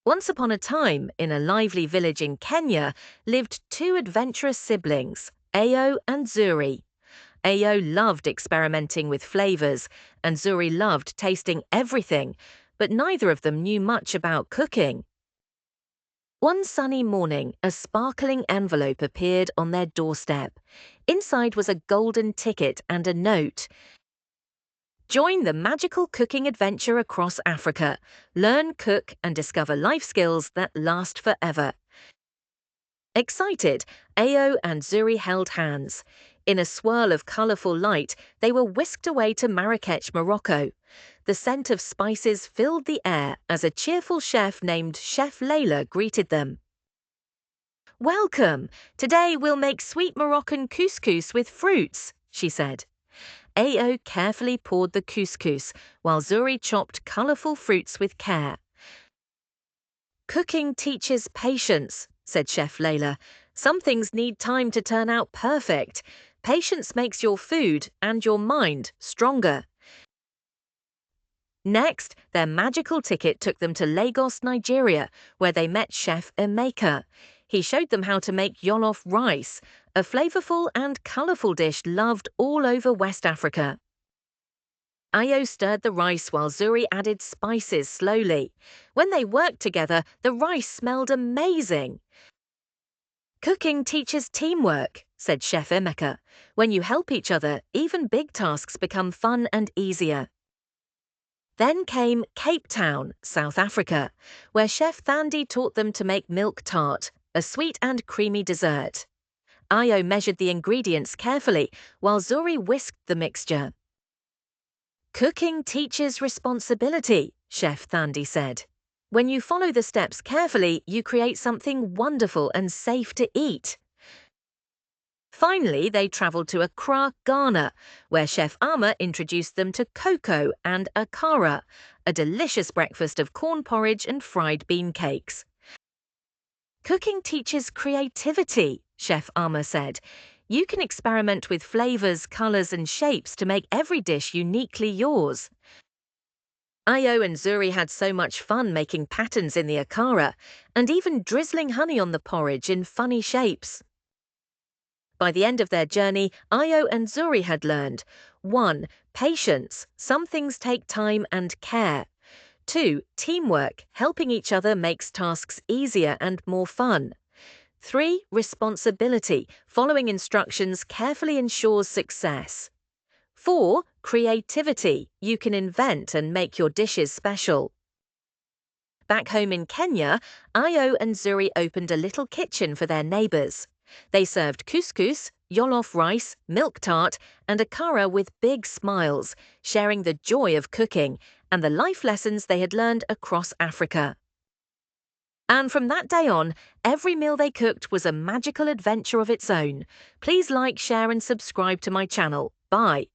Once upon a time, in a lively village in Kenya, lived two adventurous siblings, Ayo and Zuri. Ayo loved experimenting with flavors, and Zuri loved tasting everything, but neither of them knew much about cooking. One sunny morning, a sparkling envelope appeared on their doorstep. Inside was a golden ticket and a note. Join the magical cooking adventure across Africa. Learn, cook, and discover life skills that last forever. Excited, Ayo and Zuri held hands. In a swirl of colourful light, they were whisked away to Marrakech, Morocco. The scent of spices filled the air as a cheerful chef named Chef Layla greeted them. "Welcome! Today we'll make sweet Moroccan couscous with fruits," she said. Ayo carefully poured the couscous, while Zuri chopped colourful fruits with care. "Cooking teaches patience," said Chef Layla. "Some things need time to turn out perfect. Patience makes your food and your mind stronger." Next, their magical ticket took them to Lagos, Nigeria, where they met Chef Emeka. He showed them how to make Jollof rice, a flavorful and colorful dish loved all over West Africa. Ayo stirred the rice while Zuri added spices slowly. When they worked together, the rice smelled amazing. "Cooking teaches teamwork," said Chef Emeka. "When you help each other, even big tasks become fun and easier." Then came Cape Town, South Africa, where Chef Thandi taught them to make milk tart, a sweet and creamy dessert. Ayo measured the ingredients carefully, while Zuri whisked the mixture. "Cooking teaches responsibility," Chef Thandi said. "When you follow the steps carefully, you create something wonderful and safe to eat." Finally, they travelled to Accra, Ghana, where Chef Ama introduced them to cocoa and akara, a delicious breakfast of corn porridge and fried bean cakes. "Cooking teaches creativity," Chef Ama said. "You can experiment with flavours, colours and shapes to make every dish uniquely yours." Ayo and Zuri had so much fun making patterns in the akara, and even drizzling honey on the porridge in funny shapes. By the end of their journey, Ayo and Zuri had learned 1. Patience. Some things take time and care. 2. Teamwork. Helping each other makes tasks easier and more fun. 3. Responsibility. Following instructions carefully ensures success. 4. Creativity. You can invent and make your dishes special. Back home in Kenya, Ayo and Zuri opened a little kitchen for their neighbours. They served couscous, Jollof rice, milk tart, and akara with big smiles, sharing the joy of cooking and the life lessons they had learned across Africa. And from that day on, every meal they cooked was a magical adventure of its own. Please like, share, and subscribe to my channel. Bye.